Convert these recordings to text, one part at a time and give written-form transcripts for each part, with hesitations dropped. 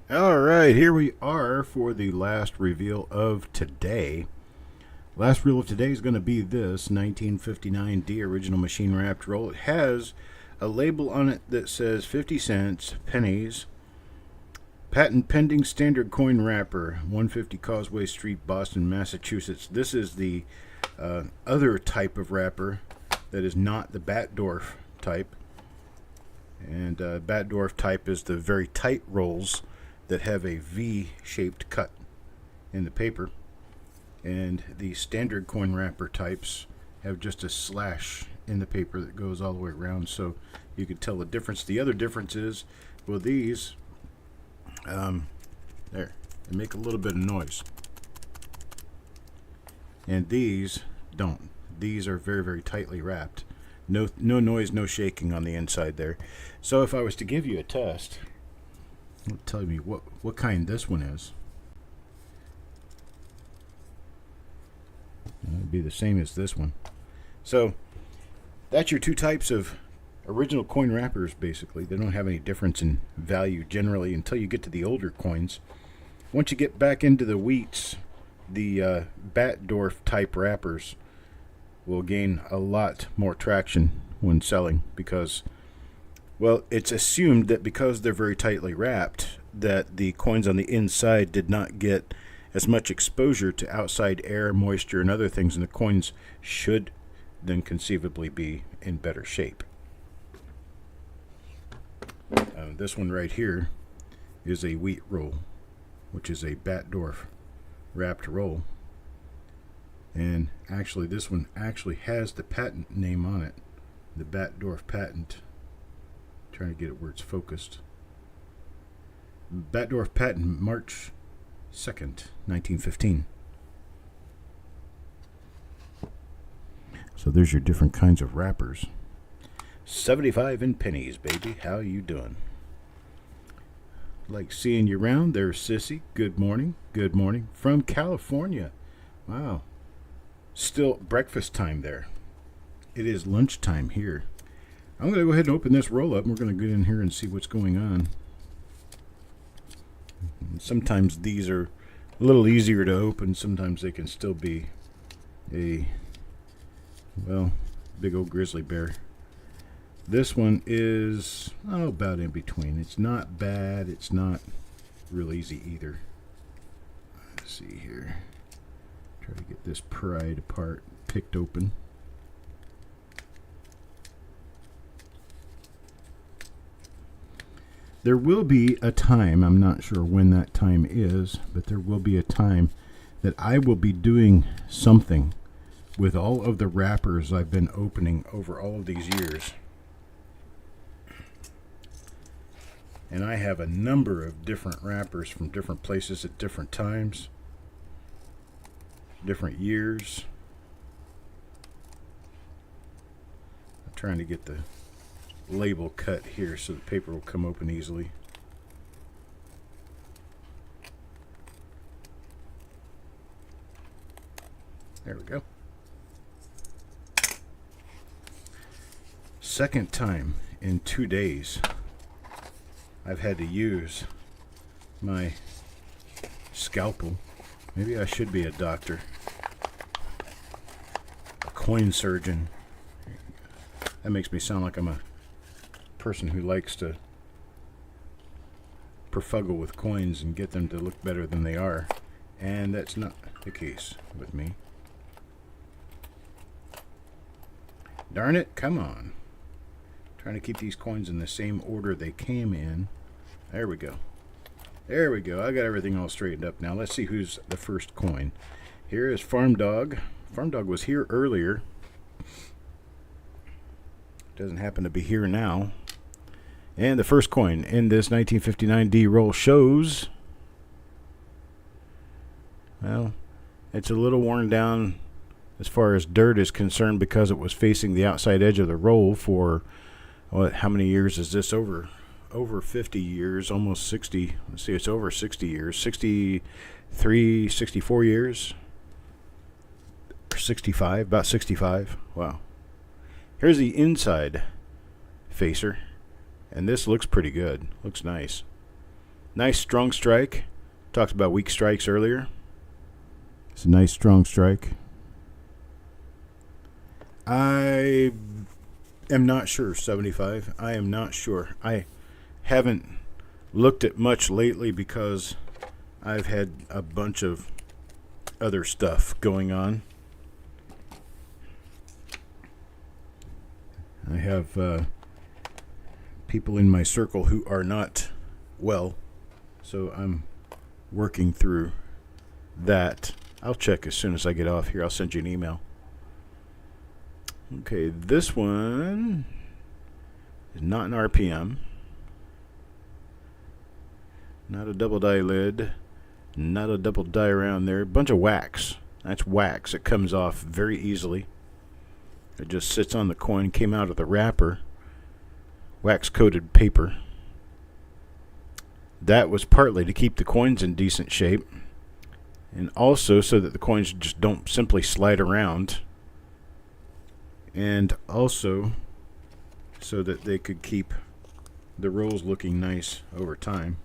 All right, here we are for the last reveal of today. Last reel of today is going to be this 1959D original machine wrapped roll. It has a label on it that says 50 cents, pennies, patent pending standard coin wrapper, 150 Causeway Street, Boston, Massachusetts. This is the other type of wrapper that is not the Batdorf type. And Batdorf type is the very tight rolls that have a V-shaped cut in the paper, and the standard coin wrapper types have just a slash in the paper that goes all the way around, so you can tell the difference. The other difference is, well, these they make a little bit of noise, and these don't. These are very, very tightly wrapped. No noise, no shaking on the inside there. So if I was to give you a test, it'll tell me what kind this one is. It'd be the same as this one. So that's your two types of original coin wrappers. Basically, they don't have any difference in value generally until you get to the older coins. Once you get back into the wheats, the Batdorf type wrappers will gain a lot more traction when selling, because, well, it's assumed that because they're very tightly wrapped, that the coins on the inside did not get as much exposure to outside air, moisture, and other things, and the coins should then conceivably be in better shape. This one right here is a wheat roll, which is a Batdorf wrapped roll. And actually, this one actually has the patent name on it, the Batdorf patent. Trying to get it where it's focused. Batdorf patent, March 2nd, 1915. So there's your different kinds of wrappers. 75 in pennies, baby. How you doing? Like seeing you around. There's Sissy. Good morning. Good morning. From California. Wow. Still breakfast time there. It is lunchtime here. I'm going to go ahead and open this roll up, and we're going to get in here and see what's going on. Sometimes these are a little easier to open. Sometimes they can still be a, well, big old grizzly bear. This one is, about in between. It's not bad. It's not real easy either. Let's see here. Try to get this pried apart, picked open. There will be a time, I'm not sure when that time is, but there will be a time that I will be doing something with all of the wrappers I've been opening over all of these years. And I have a number of different wrappers from different places at different times, different years. I'm trying to get the label cut here so the paper will come open easily. There we go. Second time in 2 days I've had to use my scalpel. Maybe I should be a doctor, a coin surgeon. That makes me sound like I'm a person who likes to perfuggle with coins and get them to look better than they are, and that's not the case with me. Darn it, come on. Trying to keep these coins in the same order they came in. There we go. There we go. I got everything all straightened up now. Let's see who's the first coin. Here is Farm Dog. Farm Dog was here earlier. Doesn't happen to be here now. And the first coin in this 1959D roll shows, well, it's a little worn down as far as dirt is concerned because it was facing the outside edge of the roll for, what, how many years is this? Over 50 years, almost 60. Let's see, it's over 60 years. 63, 64 years. Or 65, about 65. Wow. Here's the inside facer, and this looks pretty good. Looks nice. Nice strong strike. Talked about weak strikes earlier. It's a nice strong strike. I am not sure, 75. I am not sure. I haven't looked at much lately because I've had a bunch of other stuff going on. I have people in my circle who are not well, so I'm working through that. I'll check as soon as I get off here. I'll send you an email. Okay, this one is not an RPM. Not a double die lid. Not a double die around there. Bunch of wax. That's wax. It comes off very easily. It just sits on the coin. Came out of the wrapper. Wax coated paper. That was partly to keep the coins in decent shape, and also so that the coins just don't simply slide around, and also so that they could keep the rolls looking nice over time.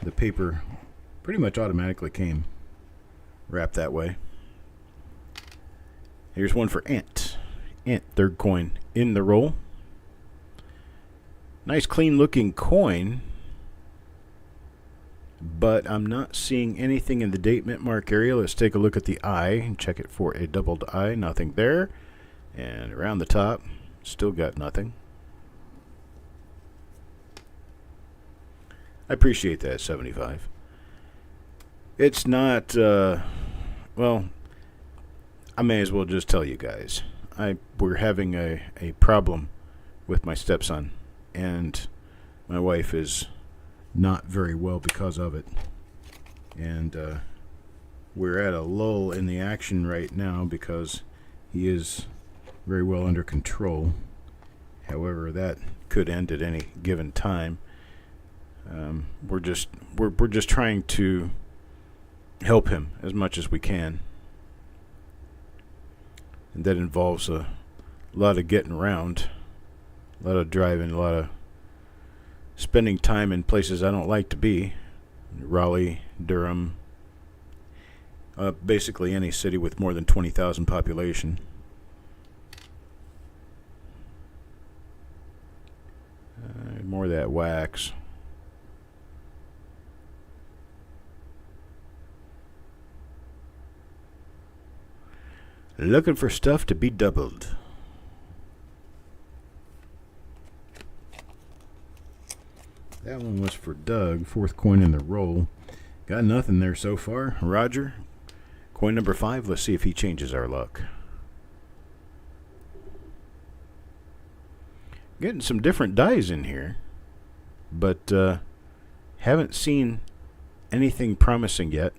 The paper pretty much automatically came wrapped that way. Here's one for Ant. Ant, third coin in the roll. Nice clean looking coin, but I'm not seeing anything in the date mint mark area. Let's take a look at the eye and check it for a doubled eye. Nothing there. And around the top, still got nothing. I appreciate that, 75. It's not, well, I may as well just tell you guys. We're having a problem with my stepson, and my wife is not very well because of it. And we're at a lull in the action right now because he is very well under control. However, that could end at any given time. We're just trying to help him as much as we can, and that involves a lot of getting around, a lot of driving, a lot of spending time in places I don't like to be. Raleigh, Durham, basically any city with more than 20,000 population. More of that wax. Looking for stuff to be doubled. That one was for Doug, fourth coin in the roll. Got nothing there so far. Roger, coin number 5. Let's see if he changes our luck. Getting some different dies in here, but haven't seen anything promising yet.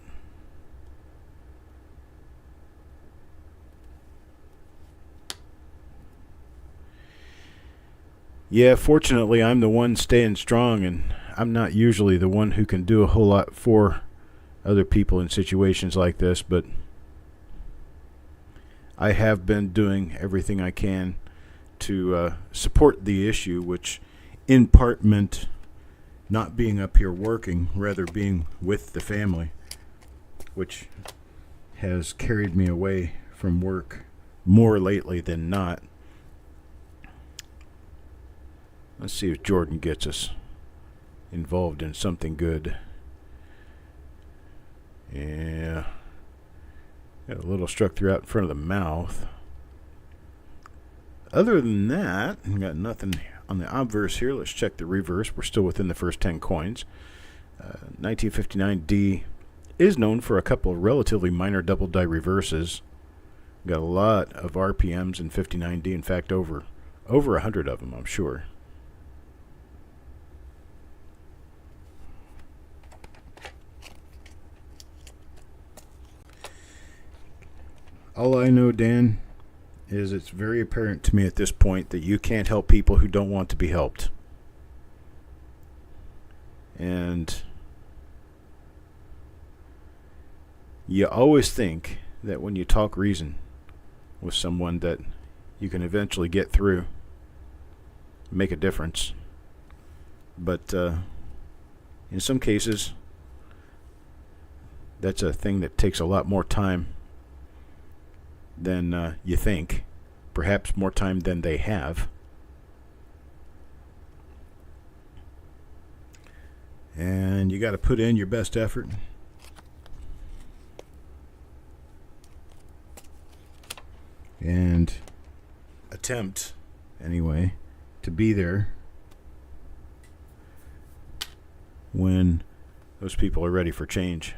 Yeah, fortunately, I'm the one staying strong, and I'm not usually the one who can do a whole lot for other people in situations like this, but I have been doing everything I can to support the issue, which in part meant not being up here working, rather being with the family, which has carried me away from work more lately than not. Let's see if Jordan gets us involved in something good. Yeah. Got a little struck throughout in front of the mouth. Other than that, got nothing on the obverse here. Let's check the reverse. We're still within the first 10 coins. 1959D is known for a couple of relatively minor double die reverses. Got a lot of RPMs in 59D. In fact, over 100 of them, I'm sure. All I know, Dan, is it's very apparent to me at this point that you can't help people who don't want to be helped. And you always think that when you talk reason with someone that you can eventually get through, make a difference. But in some cases, that's a thing that takes a lot more time than you think. Perhaps more time than they have. And you got to put in your best effort. And attempt, anyway, to be there when those people are ready for change.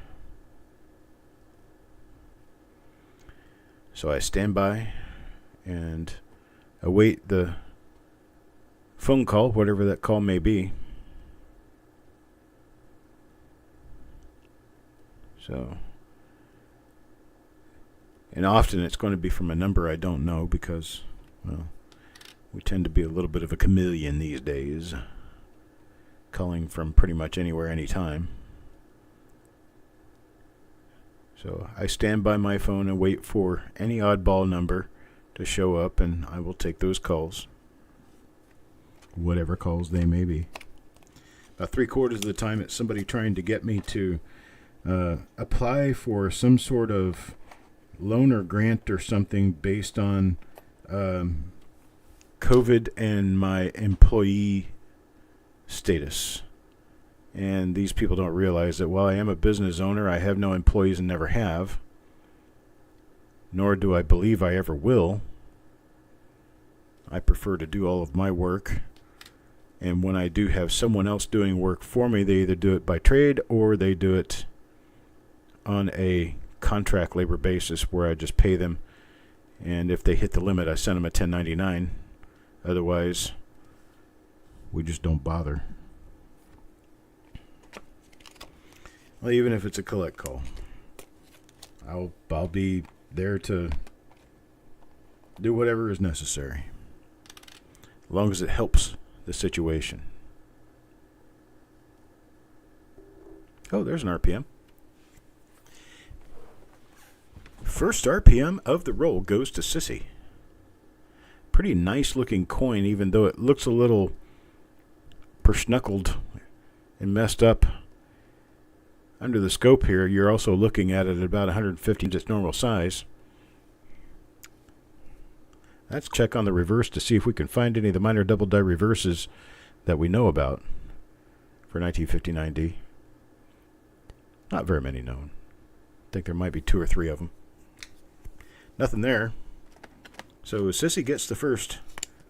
So I stand by and await the phone call, whatever that call may be. So, and often it's going to be from a number I don't know because, well, we tend to be a little bit of a chameleon these days, calling from pretty much anywhere, anytime. So I stand by my phone and wait for any oddball number to show up, and I will take those calls, whatever calls they may be. About 3/4 of the time, it's somebody trying to get me to apply for some sort of loan or grant or something based on COVID and my employee status. And these people don't realize that while I am a business owner, I have no employees and never have, nor do I believe I ever will. I prefer to do all of my work. And when I do have someone else doing work for me, they either do it by trade or they do it on a contract labor basis where I just pay them, and if they hit the limit, I send them a 1099. Otherwise, we just don't bother. Well, even if it's a collect call, I'll be there to do whatever is necessary, as long as it helps the situation. Oh, there's an RPM. First RPM of the roll goes to Sissy. Pretty nice looking coin, even though it looks a little persnuckled and messed up. Under the scope here, you're also looking at it at about 150 its normal size. Let's check on the reverse to see if we can find any of the minor double die reverses that we know about for 1959D. Not very many known. I think there might be 2 or 3 of them. Nothing there. So Sissy gets the first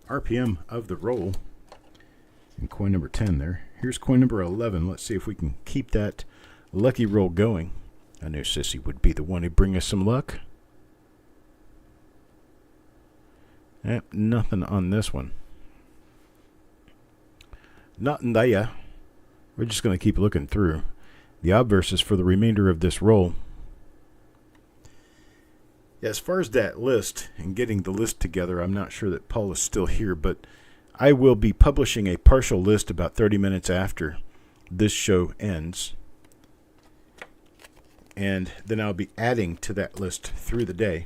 RPM of the roll. And coin number 10 there. Here's coin number 11. Let's see if we can keep that lucky roll going. I knew Sissy would be the one to bring us some luck. Nothing on this one. Nothing there. We're just going to keep looking through the obverses for the remainder of this roll. As far as that list and getting the list together, I'm not sure that Paul is still here, but I will be publishing a partial list about 30 minutes after this show ends. And then I'll be adding to that list through the day.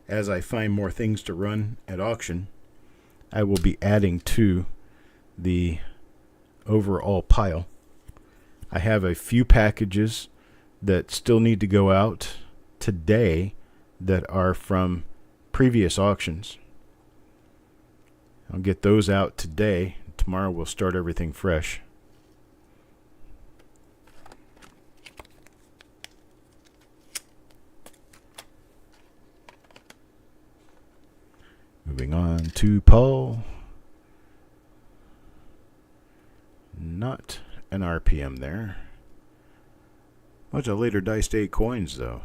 As I find more things to run at auction, I will be adding to the overall pile. I have a few packages that still need to go out today that are from previous auctions. I'll get those out today. Tomorrow we'll start everything fresh. Moving on to Paul. Not an RPM there. Bunch of later Dice Day coins, though.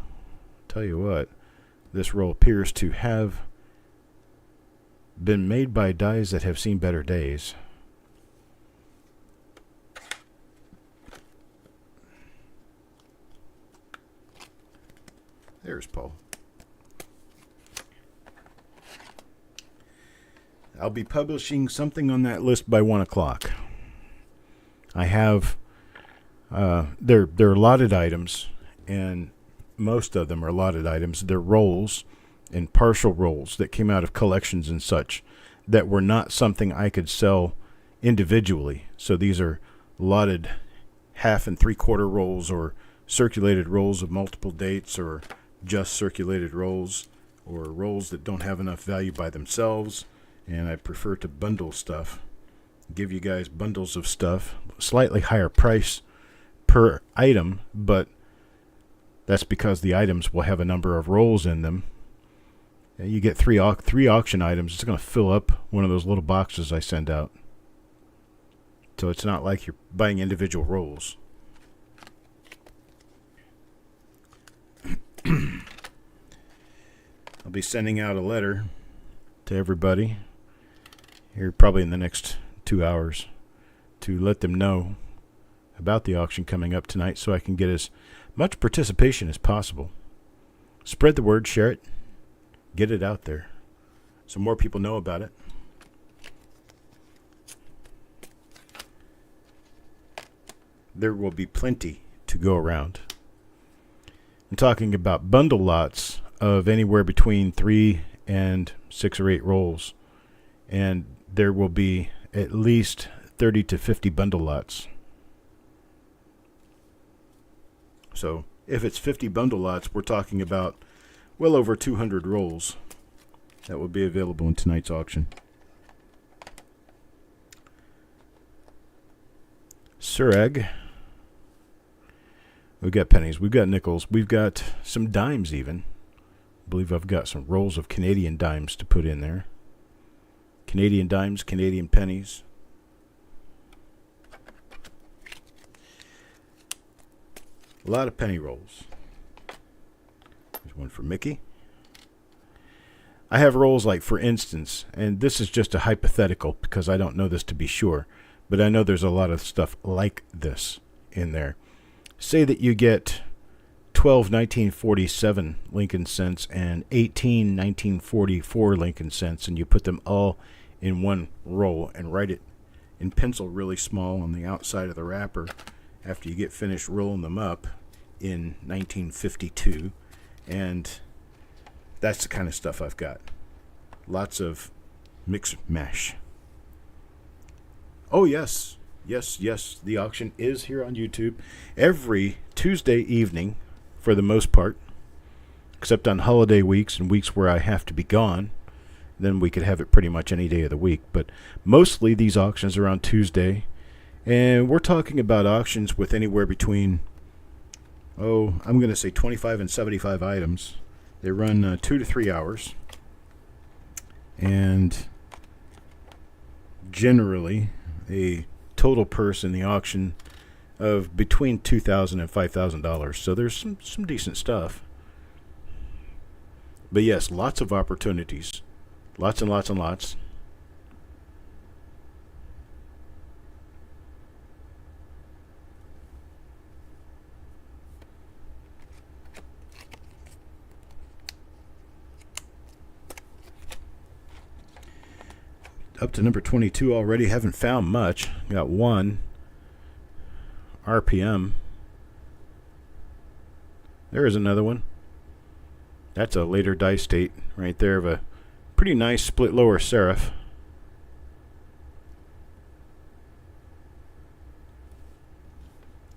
Tell you what, this roll appears to have been made by dies that have seen better days. There's Paul. I'll be publishing something on that list by 1 o'clock. I have they're allotted items, and most of them are allotted items. They're rolls and partial rolls that came out of collections and such that were not something I could sell individually. So these are lotted 1/2 and 3/4 rolls, or circulated rolls of multiple dates, or just circulated rolls, or rolls that don't have enough value by themselves. And I prefer to bundle stuff, give you guys bundles of stuff, slightly higher price per item, but that's because the items will have a number of rolls in them. And you get three auction items, it's going to fill up one of those little boxes I send out. So it's not like you're buying individual rolls. I'll be sending out a letter to everybody here probably in the next 2 hours to let them know about the auction coming up tonight, so I can get as much participation as possible. Spread the word, share it, get it out there so more people know about it. There will be plenty to go around. I'm talking about bundle lots of anywhere between 3 and 6 or 8 rolls, and there will be at least 30 to 50 bundle lots. So if it's 50 bundle lots, we're talking about well over 200 rolls that will be available in tonight's auction. Sureg. We've got pennies, we've got nickels, we've got some dimes even. I believe I've got some rolls of Canadian dimes to put in there. Canadian dimes, Canadian pennies. A lot of penny rolls. There's one for Mickey. I have rolls like, for instance, and this is just a hypothetical because I don't know this to be sure, but I know there's a lot of stuff like this in there. Say that you get 12 1947 Lincoln cents and 18 1944 Lincoln cents, and you put them all in one roll and write it in pencil really small on the outside of the wrapper after you get finished rolling them up in 1952. And that's the kind of stuff I've got. Lots of mix mash. Oh yes, yes, the auction is here on YouTube every Tuesday evening for the most part, except on holiday weeks and weeks where I have to be gone. Then we could have it pretty much any day of the week, but mostly these auctions are on Tuesday, and we're talking about auctions with anywhere between, I'm going to say 25 and 75 items. They run 2 to 3 hours, and generally a total purse in the auction of between $2,000 and $5,000. So there's some decent stuff. But yes, lots of opportunities. Lots and lots and lots. Up to number 22 already. Haven't found much. Got one RPM. There is another one. That's a later die state right there of a pretty nice split lower serif.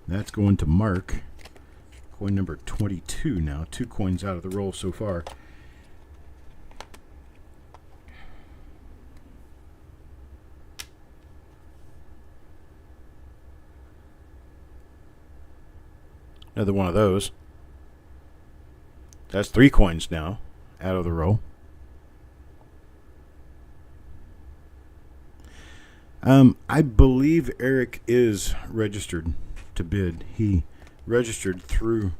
That's going to Mark. Coin number 22 now. 2 coins out of the roll so far. Another one of those. That's 3 coins now out of the roll. I believe Eric is registered to bid. He registered through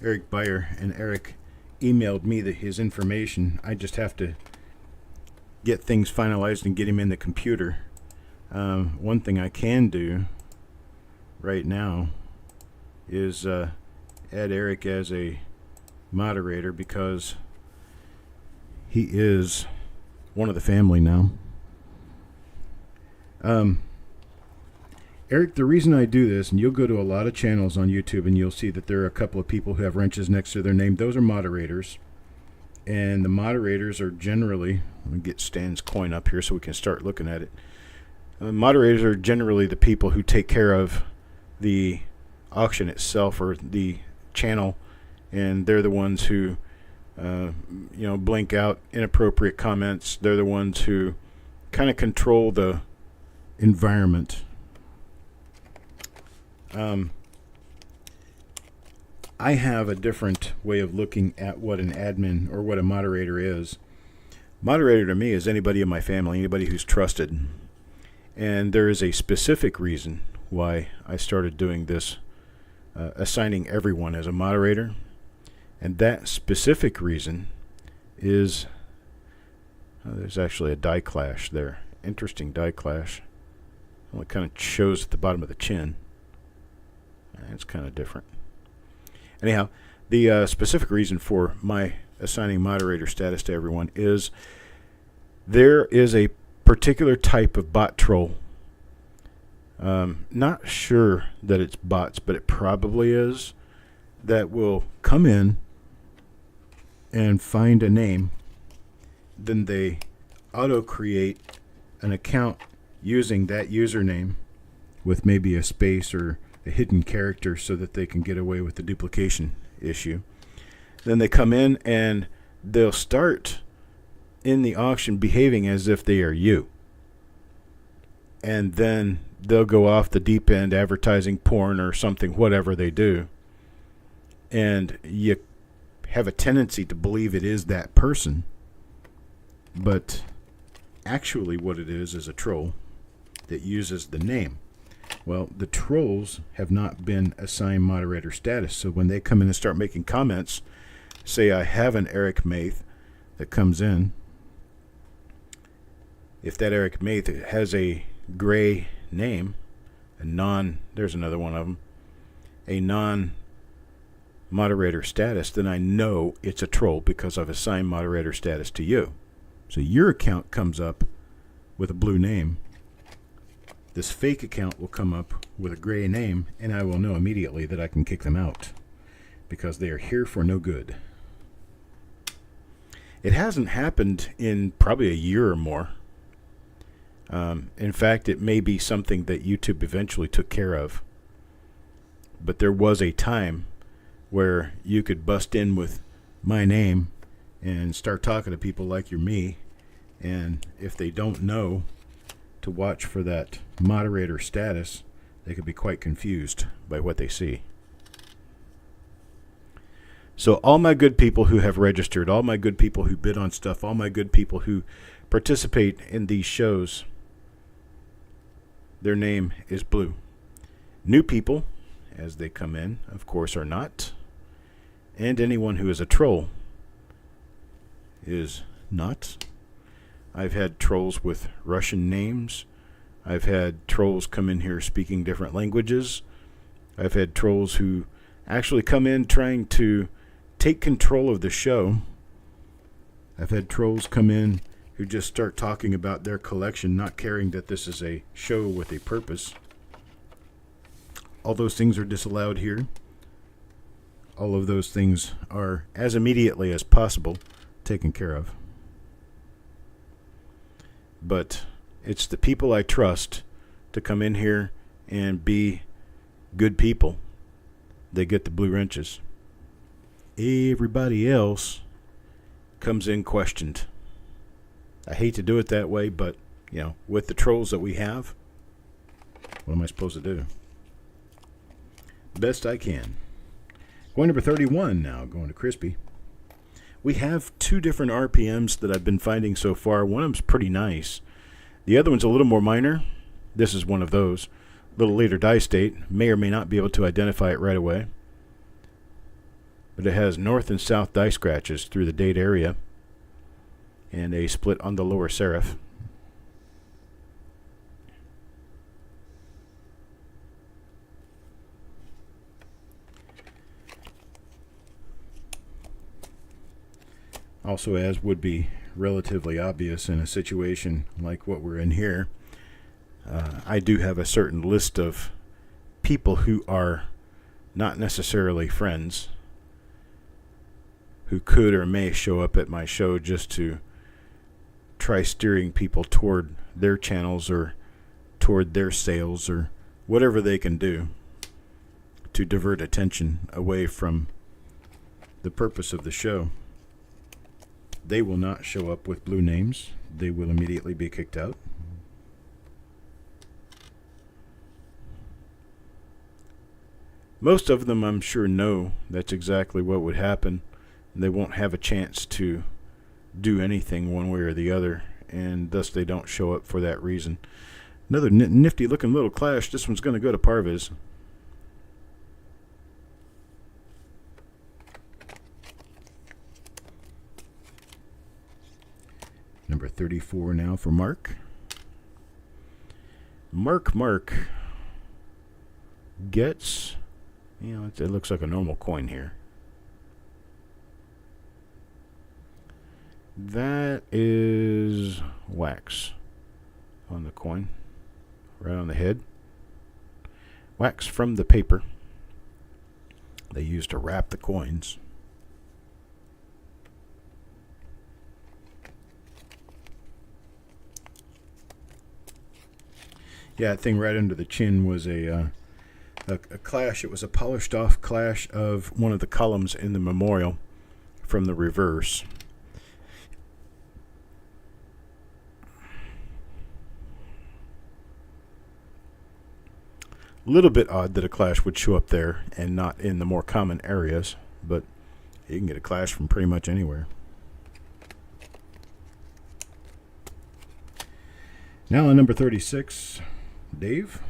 Eric Beyer, and Eric emailed me his information. I just have to get things finalized and get him in the computer. One thing I can do right now is add Eric as a moderator because he is one of the family now. Eric, the reason I do this, and you'll go to a lot of channels on YouTube and you'll see that there are a couple of people who have wrenches next to their name. Those are moderators. And the moderators are generally, let me get Stan's coin up here so we can start looking at it. Moderators are generally the people who take care of the auction itself or the channel, and they're the ones who blink out inappropriate comments. They're the ones who kind of control the environment. I have a different way of looking at what an admin or what a moderator is. Moderator to me is anybody in my family, anybody who's trusted. And there is a specific reason why I started doing this, assigning everyone as a moderator. And that specific reason is, there's actually a die clash there. Interesting die clash. Well, it kind of shows at the bottom of the chin. It's kind of different. Anyhow, the specific reason for my assigning moderator status to everyone is there is a particular type of bot troll. Not sure that it's bots, but it probably is, that will come in and find a name. Then they auto-create an account using that username with maybe a space or a hidden character so that they can get away with the duplication issue. Then they come in and they'll start in the auction behaving as if they are you. And then they'll go off the deep end advertising porn or something, whatever they do. And you have a tendency to believe it is that person. But actually what it is a troll that uses the name. Well, the trolls have not been assigned moderator status. So when they come in and start making comments, say I have an Eric Maith that comes in. If that Eric Maith has a gray name, there's another one of them, a non-moderator status, then I know it's a troll because I've assigned moderator status to you. So your account comes up with a blue name. This fake account will come up with a gray name, and I will know immediately that I can kick them out because they are here for no good. It hasn't happened in probably a year or more. In fact, it may be something that YouTube eventually took care of. But there was a time where you could bust in with my name and start talking to people like you're me. And if they don't know to watch for that moderator status, they could be quite confused by what they see. So all my good people who have registered, all my good people who bid on stuff, all my good people who participate in these shows, their name is blue. New people, as they come in, of course, are not. And anyone who is a troll is not. I've had trolls with Russian names. I've had trolls come in here speaking different languages. I've had trolls who actually come in trying to take control of the show. I've had trolls come in who just start talking about their collection, not caring that this is a show with a purpose. All those things are disallowed here. All of those things are, as immediately as possible, taken care of. But it's the people I trust to come in here and be good people. They get the blue wrenches. Everybody else comes in questioned. I hate to do it that way, but, with the trolls that we have, what am I supposed to do? Best I can. Going number 31 now, going to Crispy. We have two different RPMs that I've been finding so far. One of them's pretty nice. The other one's a little more minor. This is one of those. A little later die state. May or may not be able to identify it right away. But it has north and south die scratches through the date area. And a split on the lower serif. Also, as would be relatively obvious in a situation like what we're in here, I do have a certain list of people who are not necessarily friends, who could or may show up at my show just to try steering people toward their channels or toward their sales or whatever they can do to divert attention away from the purpose of the show. They will not show up with blue names. They will immediately be kicked out. Most of them, I'm sure, know that's exactly what would happen. They won't have a chance to do anything one way or the other, and thus they don't show up for that reason. Another nifty looking little clash. This one's going to go to Parviz. Number 34 now for Mark. Mark gets, it looks like a normal coin here. That is wax on the coin, right on the head. Wax from the paper they use to wrap the coins. Yeah, that thing right under the chin was a clash. It was a polished off clash of one of the columns in the memorial from the reverse. A little bit odd that a clash would show up there and not in the more common areas, but you can get a clash from pretty much anywhere. Now on number 36, Dave.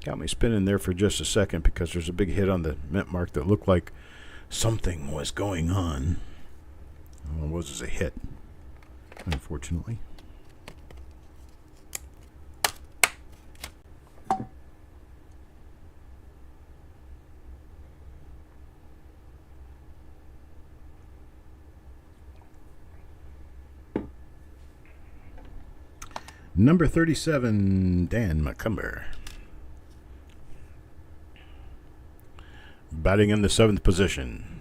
Got me spinning there for just a second because there's a big hit on the mint mark that looked like something was going on. All it was a hit, unfortunately. Number 37, Dan McCumber. Batting in the 7th position.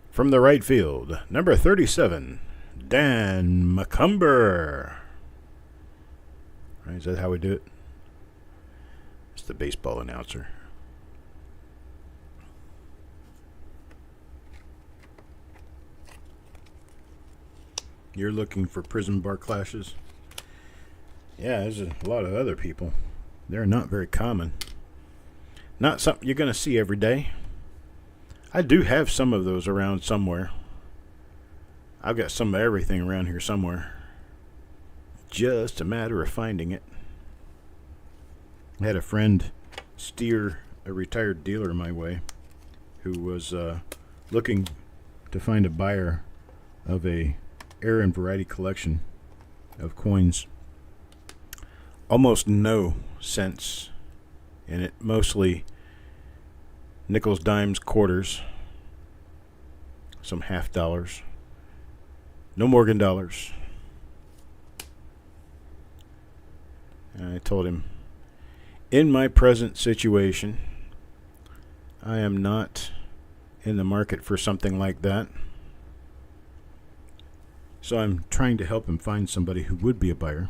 From the right field, number 37, Dan McCumber. Right, is that how we do it? It's the baseball announcer. You're looking for prison bar clashes? Yeah, there's a lot of other people. They're not very common. Not something you're going to see every day. I do have some of those around somewhere. I've got some of everything around here somewhere. Just a matter of finding it. I had a friend steer a retired dealer my way who was looking to find a buyer of a Air and Variety collection of coins. Almost no cents in it. Mostly nickels, dimes, quarters, some half dollars, no Morgan dollars. And I told him, in my present situation, I am not in the market for something like that. So I'm trying to help him find somebody who would be a buyer.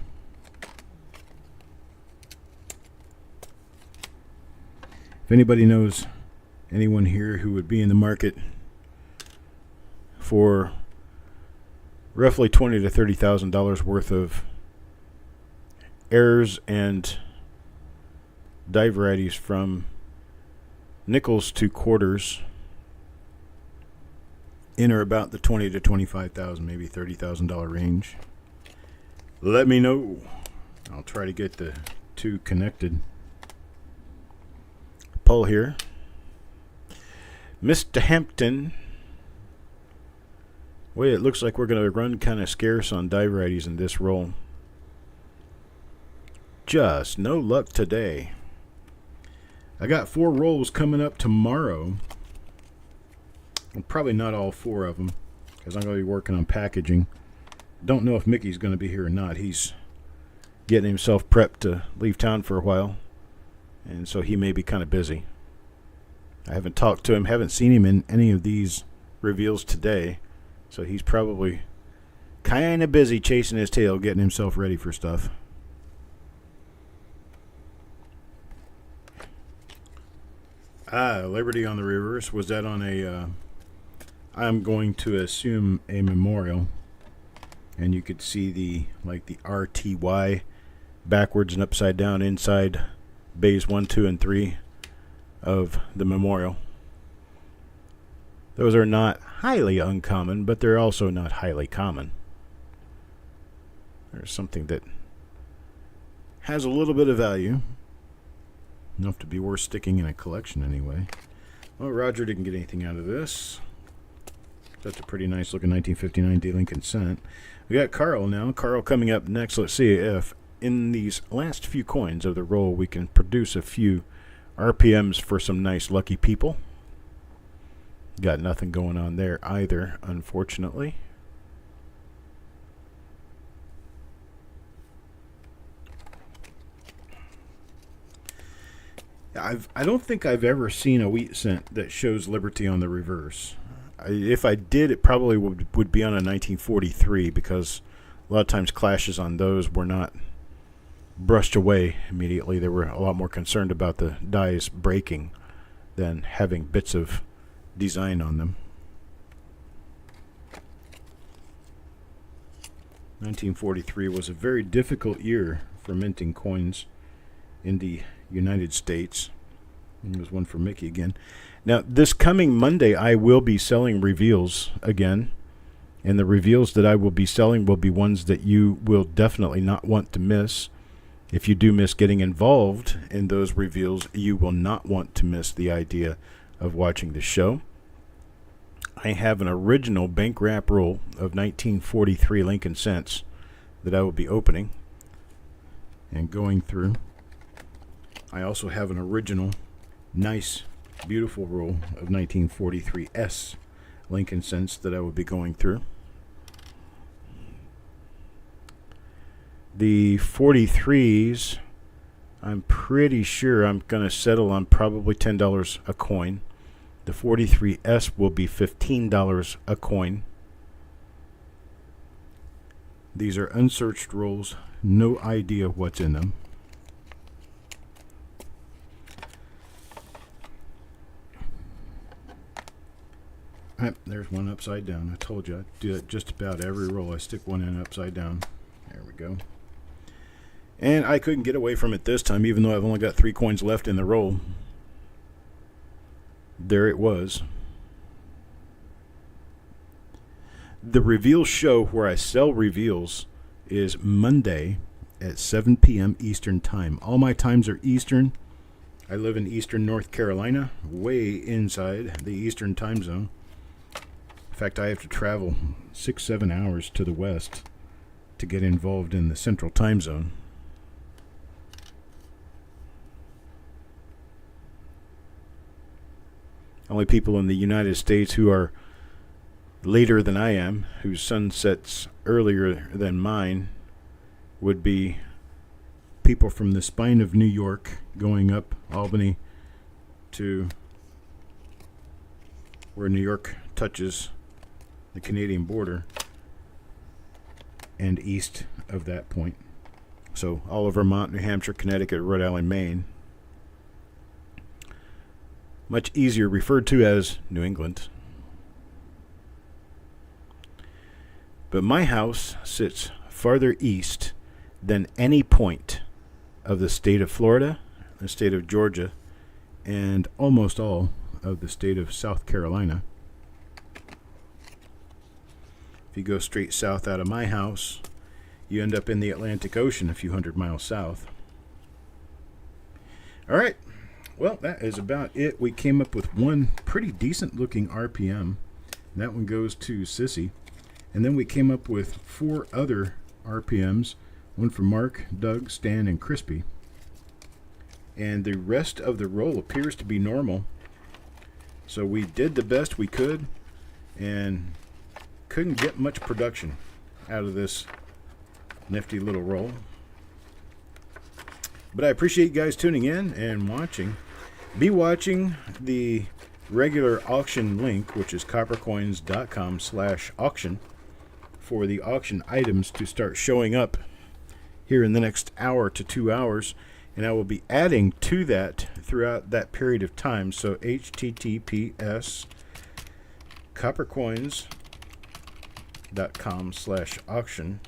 If anybody knows anyone here who would be in the market for roughly $20,000 to $30,000 worth of airs and die varieties from nickels to quarters in or about the $20,000 to $25,000, maybe $30,000 range, let me know. I'll try to get the two connected. Paul here. Mr. Hampton. Wait, it looks like we're going to run kind of scarce on die varieties in this roll. Just no luck today. I got 4 rolls coming up tomorrow. Well, probably not all 4 of them, because I'm going to be working on packaging. Don't know if Mickey's going to be here or not. He's getting himself prepped to leave town for a while, and so he may be kind of busy. I haven't talked to him, haven't seen him in any of these reveals today, so he's probably kind of busy chasing his tail, getting himself ready for stuff. Liberty on the reverse. Was that on a, I'm going to assume a memorial. And you could see the RTY backwards and upside down inside bays 1, 2, and 3 of the memorial. Those are not highly uncommon, but they're also not highly common. There's something that has a little bit of value. Enough to be worth sticking in a collection anyway. Well, Roger didn't get anything out of this. That's a pretty nice looking 1959 Delinquent Cent. We got Carl now. Carl coming up next. Let's see if in these last few coins of the roll we can produce a few RPMs for some nice lucky people. Got nothing going on there either, unfortunately. I don't think I've ever seen a wheat cent that shows Liberty on the reverse. If I did, it probably would be on a 1943, because a lot of times clashes on those were not brushed away immediately. They were a lot more concerned about the dies breaking than having bits of design on them. 1943 was a very difficult year for minting coins in the United States. And there's one for Mickey again. Now, this coming Monday, I will be selling reveals again. And the reveals that I will be selling will be ones that you will definitely not want to miss. If you do miss getting involved in those reveals, you will not want to miss the idea of watching the show. I have an original bank wrap roll of 1943 Lincoln Cents that I will be opening and going through. I also have an original, nice, beautiful roll of 1943 S Lincoln Cents that I will be going through. The 43s, I'm pretty sure I'm going to settle on probably $10 a coin. The 43S will be $15 a coin. These are unsearched rolls, no idea what's in them. There's one upside down. I told you I do it just about every roll. I stick one in upside down. There we go. And I couldn't get away from it this time, even though I've only got 3 coins left in the roll. There it was. The reveal show where I sell reveals is Monday at 7 p.m. Eastern Time. All my times are Eastern. I live in Eastern North Carolina, way inside the Eastern Time Zone. In fact, I have to travel 6-7 hours to the west to get involved in the Central Time Zone. Only people in the United States who are later than I am, whose sun sets earlier than mine, would be people from the spine of New York going up Albany to where New York touches the Canadian border and east of that point. So all of Vermont, New Hampshire, Connecticut, Rhode Island, Maine. Much easier referred to as New England. But my house sits farther east than any point of the state of Florida, the state of Georgia, and almost all of the state of South Carolina. If you go straight south out of my house, you end up in the Atlantic Ocean a few hundred miles south. All right. Well, that is about it. We came up with one pretty decent looking RPM. That one goes to Sissy. And then we came up with 4 other RPMs. One for Mark, Doug, Stan, and Crispy. And the rest of the roll appears to be normal. So we did the best we could and couldn't get much production out of this nifty little roll. But I appreciate you guys tuning in and watching. Be watching the regular auction link, which is coppercoins.com/auction, for the auction items to start showing up here in the next hour to 2 hours. And I will be adding to that throughout that period of time. So https coppercoins.com/auction.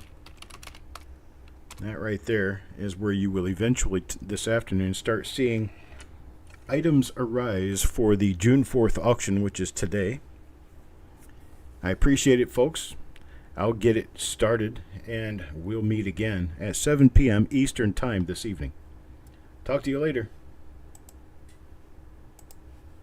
That right there is where you will eventually this afternoon start seeing items arise for the June 4th auction, which is today. I appreciate it, folks. I'll get it started, and we'll meet again at 7 p.m. Eastern Time this evening. Talk to you later.